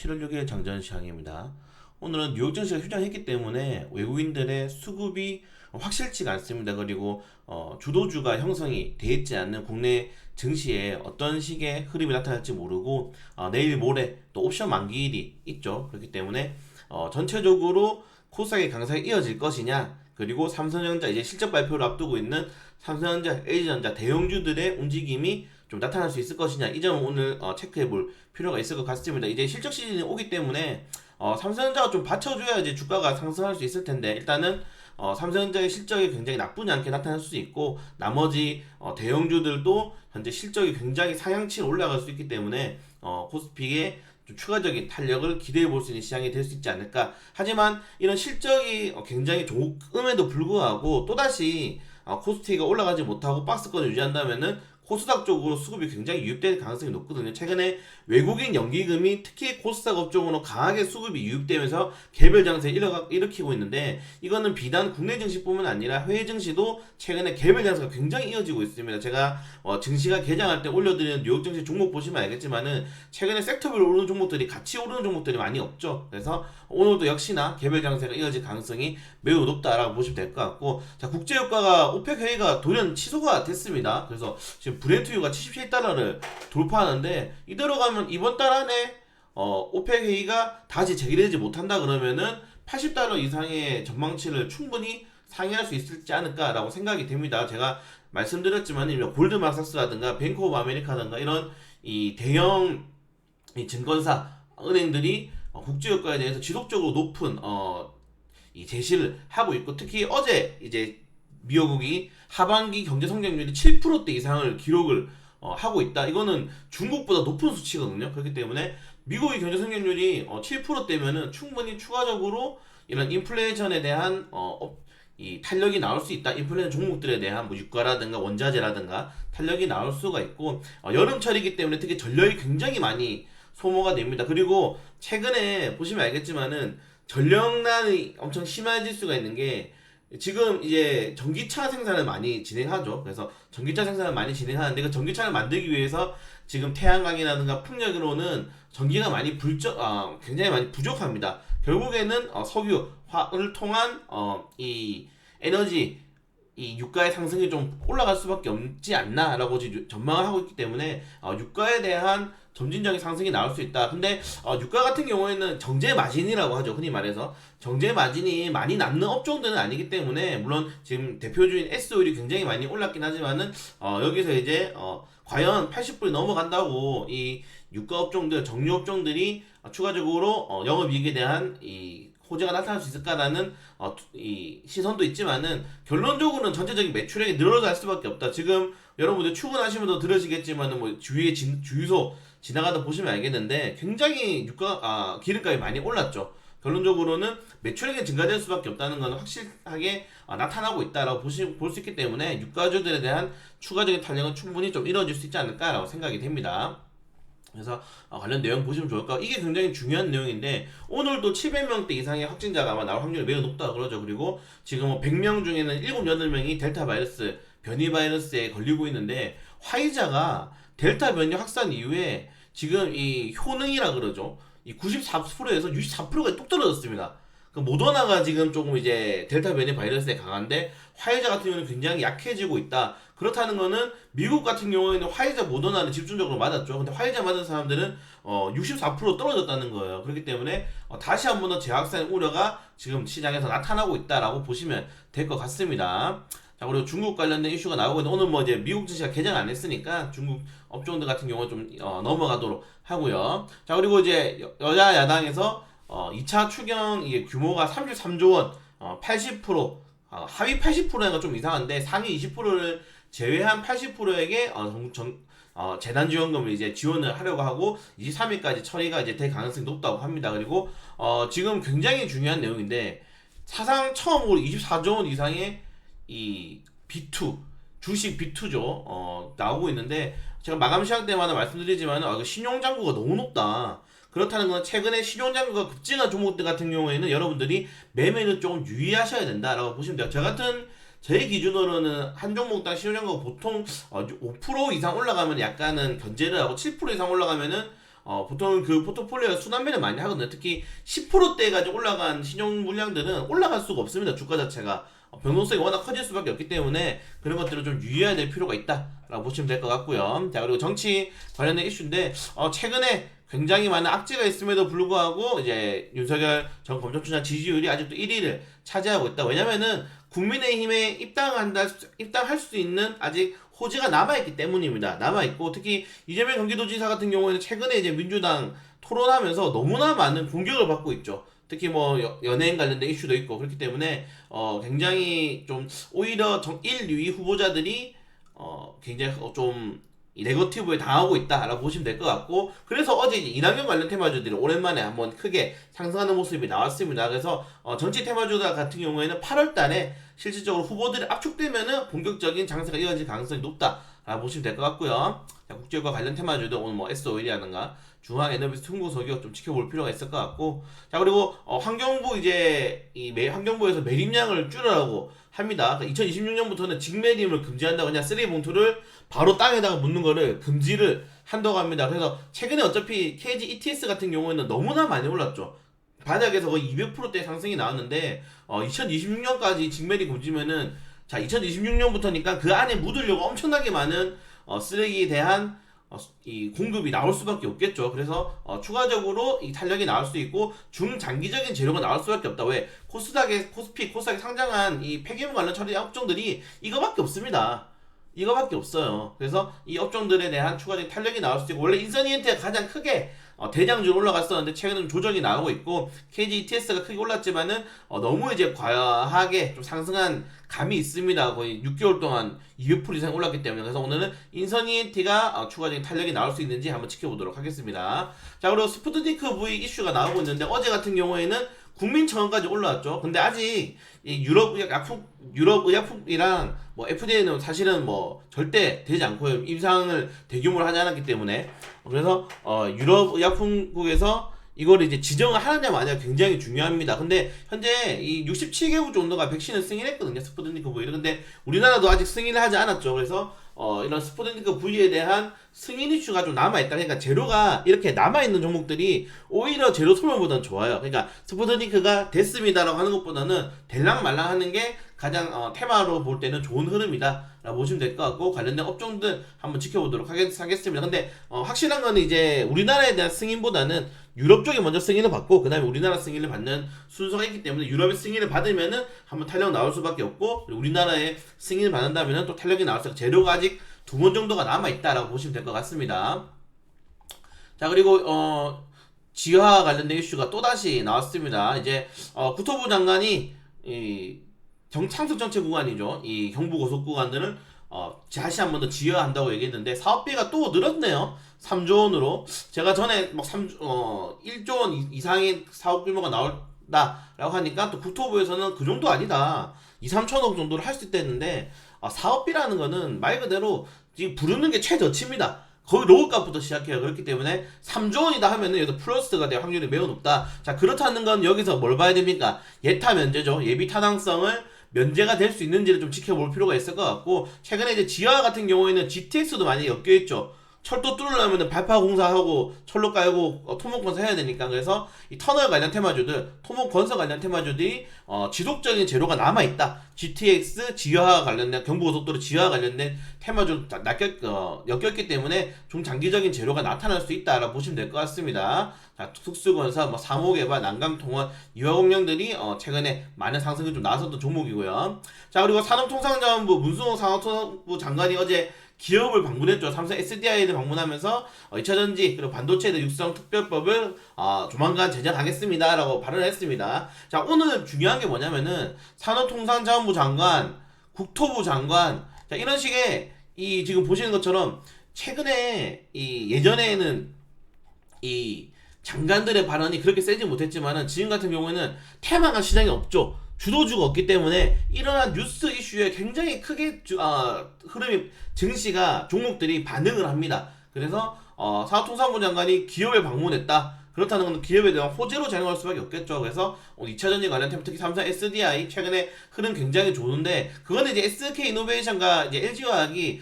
7월 6일 장전 시황입니다. 오늘은 뉴욕 증시가 휴장했기 때문에 외국인들의 수급이 확실치가 않습니다. 그리고 주도주가 형성이 돼 있지 않는 국내 증시에 어떤 식의 흐름이 나타날지 모르고 내일 모레 또 옵션 만기일이 있죠. 그렇기 때문에 전체적으로 코스닥의 강세가 이어질 것이냐, 그리고 삼성전자 이제 실적 발표를 앞두고 있는 삼성전자, LG전자 대형주들의 움직임이 좀 나타날 수 있을 것이냐, 이 점은 오늘 체크해 볼 필요가 있을 것 같습니다. 이제 실적 시즌이 오기 때문에 삼성전자가 좀 받쳐줘야지 주가가 상승할 수 있을 텐데, 일단은 삼성전자의 실적이 굉장히 나쁘지 않게 나타날 수 있고, 나머지 대형주들도 현재 실적이 굉장히 상향치로 올라갈 수 있기 때문에 코스피의 좀 추가적인 탄력을 기대해 볼 수 있는 시장이 될 수 있지 않을까. 하지만 이런 실적이 굉장히 좋음에도 불구하고 또다시 코스피가 올라가지 못하고 박스권을 유지한다면은 코스닥 쪽으로 수급이 굉장히 유입될 가능성이 높거든요. 최근에 외국인 연기금이 특히 코스닥 업종으로 강하게 수급이 유입되면서 개별 장세를 일으키고 있는데, 이거는 비단 국내 증시뿐만 아니라 해외 증시도 최근에 개별 장세가 굉장히 이어지고 있습니다. 제가 증시가 개장할 때 올려드리는 뉴욕 증시 종목 보시면 알겠지만은 최근에 섹터별로 오르는 종목들이 같이 오르는 종목들이 많이 없죠. 그래서 오늘도 역시나 개별 장세가 이어질 가능성이 매우 높다라고 보시면 될 것 같고, 자, 국제유가가 오펙 회의가 돌연 취소가 됐습니다. 그래서 지금 브렌트유가 77달러를 돌파하는데, 이대로 가면 이번 달 안에 오펙 회의가 다시 재개되지 못한다 그러면은 80달러 이상의 전망치를 충분히 상회할 수 있을지 않을까라고 생각이 됩니다. 제가 말씀드렸지만 골드만삭스라든가 뱅크 오브 아메리카든가 이런 이 대형 이 증권사 은행들이 국제유가에 대해서 지속적으로 높은 이 제시를 하고 있고, 특히 어제 이제 미국이 하반기 경제 성장률이 7%대 이상을 기록을 하고 있다. 이거는 중국보다 높은 수치거든요. 그렇기 때문에 미국의 경제 성장률이 7%대면은 충분히 추가적으로 이런 인플레이션에 대한 이 탄력이 나올 수 있다. 인플레이션 종목들에 대한 뭐 유가라든가 원자재라든가 탄력이 나올 수가 있고, 여름철이기 때문에 특히 전력이 굉장히 많이 소모가 됩니다. 그리고 최근에 보시면 알겠지만은 전력난이 엄청 심해질 수가 있는 게, 지금 이제 전기차 생산을 많이 진행하죠. 그래서 전기차 생산을 많이 진행하는데, 그 전기차를 만들기 위해서 지금 태양광이라든가 풍력으로는 전기가 많이 굉장히 많이 부족합니다. 결국에는 석유, 화를 통한 이 에너지, 이 유가의 상승이 좀 올라갈 수밖에 없지 않나라고 전망을 하고 있기 때문에 유가에 대한 점진적인 상승이 나올 수 있다. 근데 유가 같은 경우에는 정제 마진이라고 하죠. 흔히 말해서 정제 마진이 많이 남는 업종들은 아니기 때문에, 물론 지금 대표주인 S오일이 굉장히 많이 올랐긴 하지만은 여기서 이제 과연 80불이 넘어간다고 이 유가 업종들, 정유 업종들이 추가적으로 영업이익에 대한 이 호재가 나타날 수 있을까라는 이 시선도 있지만은, 결론적으로는 전체적인 매출액이 늘어날 수밖에 없다. 지금 여러분들 출근하시면서 들으시겠지만은 뭐 주위에 주유소 지나가다 보시면 알겠는데 굉장히 기름값이 많이 올랐죠. 결론적으로는 매출액이 증가될 수밖에 없다는 것은 확실하게 나타나고 있다라고 볼 수 있기 때문에, 유가주들에 대한 추가적인 탄력은 충분히 좀 이루어질 수 있지 않을까라고 생각이 됩니다. 그래서 관련 내용 보시면 좋을까. 이게 굉장히 중요한 내용인데, 오늘도 700명대 이상의 확진자가 아마 나올 확률이 매우 높다 그러죠. 그리고 지금 100명 중에는 7, 8명이 델타 바이러스, 변이 바이러스에 걸리고 있는데, 화이자가 델타 변이 확산 이후에 지금 이 효능이라 그러죠. 이 94%에서 64%가 뚝 떨어졌습니다. 그 모더나가 지금 조금 이제 델타 변이 바이러스에 강한데, 화이자 같은 경우는 굉장히 약해지고 있다. 그렇다는 거는 미국 같은 경우에는 화이자 모더나를 집중적으로 맞았죠. 근데 화이자 맞은 사람들은 64% 떨어졌다는 거예요. 그렇기 때문에 다시 한 번 더 재확산 우려가 지금 시장에서 나타나고 있다라고 보시면 될 것 같습니다. 자, 그리고 중국 관련된 이슈가 나오고 있는데, 오늘 뭐 이제 미국 증시가 개장 안 했으니까 중국 업종들 같은 경우는 좀 넘어가도록 하고요. 자, 그리고 이제 여야 야당에서 2차 추경 이게 규모가 33조 원, 80%, 하위 80%가 좀 이상한데 상위 20%를 제외한 80%에게 재난지원금을 이제 지원을 하려고 하고 23일까지 처리가 이제 될 가능성이 높다고 합니다. 그리고 지금 굉장히 중요한 내용인데, 사상 처음으로 24조 원 이상의 이 B2 주식 B2죠. 나오고 있는데, 제가 마감 시간 때마다 말씀드리지만 신용장구가 너무 높다. 그렇다는 건 최근에 신용장구가 급증한 종목들 같은 경우에는 여러분들이 매매는 조금 유의하셔야 된다라고 보시면 돼요. 제 기준으로는 한 종목당 신용장구가 보통 5% 이상 올라가면 약간은 견제를 하고, 7% 이상 올라가면은 보통 그 포트폴리오 순환매를 많이 하거든요. 특히 10%대까지 올라간 신용 물량들은 올라갈 수가 없습니다. 주가 자체가. 변동성이 워낙 커질 수밖에 없기 때문에 그런 것들을 좀 유의해야 될 필요가 있다라고 보시면 될 것 같고요. 자, 그리고 정치 관련된 이슈인데 최근에 굉장히 많은 악재가 있음에도 불구하고 이제 윤석열 전 검찰총장 지지율이 아직도 1위를 차지하고 있다. 왜냐면은 국민의힘에 입당할 수 있는 아직 호재가 남아있기 때문입니다. 남아있고 특히 이재명 경기도지사 같은 경우에는 최근에 이제 민주당 토론하면서 너무나 많은 공격을 받고 있죠. 특히 뭐 연예인 관련된 이슈도 있고 그렇기 때문에 굉장히 좀 오히려 1, 2위 후보자들이 굉장히 좀 네거티브에 당하고 있다라고 보시면 될 것 같고 그래서 어제 이낙연 관련 테마주들이 오랜만에 한번 크게 상승하는 모습이 나왔습니다. 그래서 정치 테마주들 같은 경우에는 8월 달에 실질적으로 후보들이 압축되면은 본격적인 장세가 이어질 가능성이 높다라고 보시면 될 것 같고요. 자, 국제유가 관련 테마주도 오늘 뭐 S-오일이라든가 중앙에너비스 중국석유 좀 지켜볼 필요가 있을 것 같고 자 그리고 환경부 이제 환경부에서 매립량을 줄여라고 합니다. 2026년부터는 직매림을 금지한다고 그냥 쓰레기 봉투를 바로 땅에다가 묻는 거를 금지를 한다고 합니다. 그래서 최근에 어차피 KG ETS 같은 경우에는 너무나 많이 올랐죠. 바닥에서 거의 200%대 상승이 나왔는데 2026년까지 직매림 금지면은 자 2026년부터니까 그 안에 묻으려고 엄청나게 많은 쓰레기에 대한 이 공급이 나올 수밖에 없겠죠. 그래서 추가적으로 이 탄력이 나올 수 있고 중장기적인 재료가 나올 수밖에 없다. 왜? 코스닥에 상장한 이 폐기물 관련 처리 업종들이 이거밖에 없습니다. 이거밖에 없어요. 그래서 이 업종들에 대한 추가적인 탄력이 나올 수 있고 원래 인선이엔트가 가장 크게 대장주로 올라갔었는데 최근에 좀 조정이 나오고 있고 KG ETS가 크게 올랐지만은 너무 이제 과하게 좀 상승한 감이 있습니다. 거의 6개월 동안 200% 이상 올랐기 때문에 그래서 오늘은 인선이엔트가 추가적인 탄력이 나올 수 있는지 한번 지켜보도록 하겠습니다. 자 그리고 스푸트니크 V 이슈가 나오고 있는데 어제 같은 경우에는 국민청원까지 올라왔죠. 근데 아직 이 유럽의약품이랑 뭐 FDA는 사실은 뭐 절대 되지 않고요. 임상을 대규모로 하지 않았기 때문에 그래서 유럽의약품국에서 이거를 이제 지정을 하느냐 마느냐 굉장히 중요합니다. 근데 현재 이 67개국 정도가 백신을 승인했거든요. 스푸트니크 V를. 근데 우리나라도 아직 승인을 하지 않았죠. 그래서 이런 스푸트니크 V에 대한 승인 이슈가 좀 남아있다. 그러니까 재료가 이렇게 남아있는 종목들이 오히려 재료 소멸보다는 좋아요. 그러니까 스푸트니크가 됐습니다라고 하는 것보다는 될랑말랑 하는 게 가장 테마로 볼 때는 좋은 흐름이다 라고 보시면 될 것 같고 관련된 업종들 한번 지켜보도록 하겠습니다. 근데 확실한 거는 이제 우리나라에 대한 승인보다는 유럽 쪽에 먼저 승인을 받고 그 다음에 우리나라 승인을 받는 순서가 있기 때문에 유럽의 승인을 받으면은 한번 탄력 나올 수밖에 없고 우리나라의 승인을 받는다면은 또 탄력이 나올 수 있고 재료가 아직 2번 정도가 남아있다라고 보시면 될 것 같습니다. 자 그리고 지하 관련된 이슈가 또다시 나왔습니다. 이제 국토부 장관이 창습 정체 구간이죠. 이 경부고속구간들을 다시 한 번 더 지어한다고 얘기했는데 사업비가 또 늘었네요. 3조 원으로. 제가 전에 막 1조 원 이상의 사업 규모가 나온다라고 하니까 또 국토부에서는 그 정도 아니다. 2, 3천억 정도를 할 수 있다 했는데 사업비라는 거는 말 그대로 지금 부르는 게 최저치입니다. 거의 로봇값부터 시작해요. 그렇기 때문에 3조 원이다 하면은 여기서 플러스가 될 확률이 매우 높다. 자 그렇다는 건 여기서 뭘 봐야 됩니까? 예타 면제죠. 예비 타당성을 면제가 될 수 있는지를 좀 지켜볼 필요가 있을 것 같고 최근에 이제 지하 같은 경우에는 GTX도 많이 엮여있죠. 철도 뚫으려면 발파 공사하고 철로 깔고 토목 건설 해야 되니까 그래서 이 터널 관련 테마주들 토목 건설 관련 테마주들이 지속적인 재료가 남아있다. GTX 지하 관련된 경부고속도로 지하 관련된 테마주 엮였기 때문에 좀 장기적인 재료가 나타날 수 있다라고 보시면 될 것 같습니다. 자, 특수건설, 뭐 상호개발, 난강통원, 유화공령들이 최근에 많은 상승이 좀 나왔었던 종목이고요. 자 그리고 산업통상자원부 문수홍 산업통상부 장관이 어제 기업을 방문했죠. 삼성 SDI를 방문하면서 2차전지 그리고 반도체들 육성 특별법을 조만간 제정하겠습니다라고 발언을 했습니다. 자 오늘 중요한 게 뭐냐면은 산업통상자원부 장관, 국토부 장관 자 이런 식의 이 지금 보시는 것처럼 최근에 이 예전에는 이 장관들의 발언이 그렇게 세지 못했지만은 지금 같은 경우에는 테마가 시장에 없죠. 주도주가 없기 때문에 일어난 뉴스 이슈에 굉장히 크게 흐름이 증시가 종목들이 반응을 합니다. 그래서 산업통상부 장관이 기업에 방문했다. 그렇다는 건 기업에 대한 호재로 작용할 수밖에 없겠죠. 그래서 오늘 2차 전지 관련 템, 특히 삼성 SDI 최근에 흐름 굉장히 좋은데, 그거는 이제 SK 이노베이션과 이제 LG화학이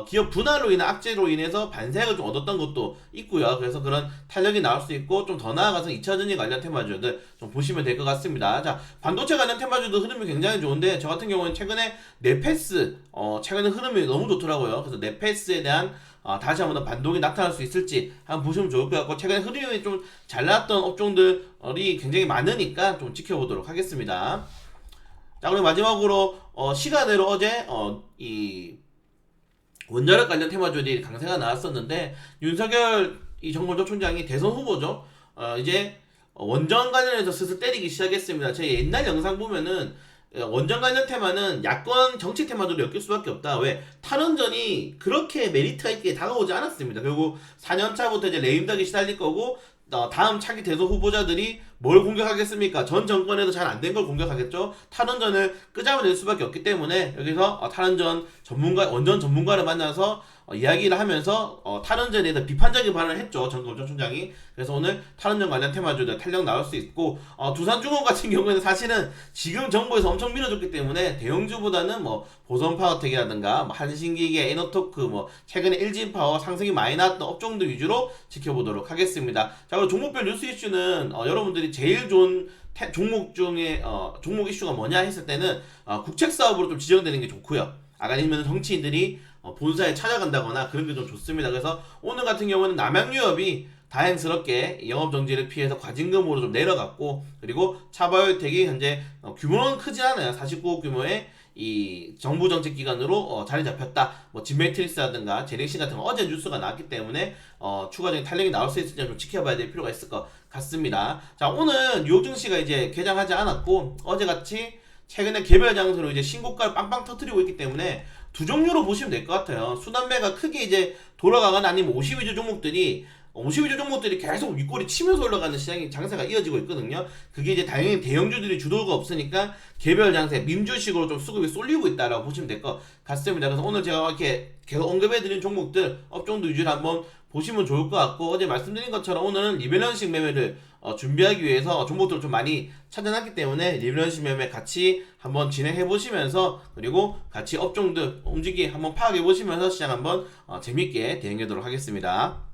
기업 분할로 인한 악재로 인해서 반세를 좀 얻었던 것도 있고요. 그래서 그런 탄력이 나올 수 있고, 좀 더 나아가서 2차 전지 관련 테마주들 좀 보시면 될 것 같습니다. 자, 반도체 관련 테마주도 흐름이 굉장히 좋은데, 저 같은 경우는 최근에 네페스 최근에 흐름이 너무 좋더라고요. 그래서 네페스에 대한 다시 한번 반동이 나타날 수 있을지 한번 보시면 좋을 것 같고, 최근에 흐름이 좀 잘 나왔던 업종들이 굉장히 많으니까 좀 지켜보도록 하겠습니다. 자, 그리고 마지막으로 시간으로 어제 이 원자력 관련 테마주들이 강세가 나왔었는데, 윤석열 이 정권조 총장이 대선 후보죠. 이제 원전 관련해서 슬슬 때리기 시작했습니다. 제 옛날 영상 보면은 원전 관련 테마는 야권 정치 테마들로 엮일 수밖에 없다. 왜? 탈원전이 그렇게 메리트가 있게 다가오지 않았습니다. 결국 4년차부터 이제 레임덕이 시달릴 거고, 다음 차기 대선 후보자들이 뭘 공격하겠습니까? 전 정권에도 잘 안 된 걸 공격하겠죠. 탈원전을 끄잡아낼 수밖에 없기 때문에 여기서 탈원전 전문가, 원전 전문가를 만나서 이야기를 하면서 탈원전에 대해서 비판적인 발언을 했죠. 전 검찰총장이. 그래서 오늘 탈원전 관련 테마주들 탄력 나올 수 있고, 두산중공 같은 경우에는 사실은 지금 정부에서 엄청 밀어줬기 때문에 대형주보다는 뭐 보선파워텍이라든가 뭐 한신기계, 에너토크, 뭐 최근에 LG파워 상승이 많이 나왔던 업종들 위주로 지켜보도록 하겠습니다. 자, 그리고 종목별 뉴스 이슈는 여러분들이 제일 좋은 종목 중에 종목 이슈가 뭐냐 했을 때는 국책 사업으로 좀 지정되는 게 좋고요. 아니면 정치인들이 본사에 찾아간다거나 그런 게 좀 좋습니다. 그래서 오늘 같은 경우는 남양유업이 다행스럽게 영업정지를 피해서 과징금으로 좀 내려갔고, 그리고 차바이오텍이 현재 규모는 크지 않아요. 49억 규모의 이 정부 정책 기관으로 자리 잡혔다. 뭐 진매트릭스라든가 제렉신 같은 거 어제 뉴스가 나왔기 때문에 추가적인 탄력이 나올 수 있을지 좀 지켜봐야 될 필요가 있을 것 같습니다. 자, 오늘 뉴욕 증시가 이제 개장하지 않았고, 어제같이 최근에 개별 장소로 이제 신고가를 빵빵 터뜨리고 있기 때문에 두 종류로 보시면 될 것 같아요. 순환매가 크게 이제 돌아가거나 아니면 52주 종목들이 계속 윗꼬리 치면서 올라가는 시장이 장세가 이어지고 있거든요. 그게 이제 당연히 대형주들이 주도가 없으니까 개별 장세, 민주식으로 좀 수급이 쏠리고 있다라고 보시면 될 것 같습니다. 그래서 오늘 제가 이렇게 계속 언급해드린 종목들, 업종도 위주로 한번 보시면 좋을 것 같고, 어제 말씀드린 것처럼 오늘은 리밸런싱 매매를 준비하기 위해서 종목들을 좀 많이 찾아놨기 때문에 리밸런싱 매매 같이 한번 진행해 보시면서, 그리고 같이 업종들 움직임 한번 파악해 보시면서 시장 한번 재밌게 대응하도록 하겠습니다.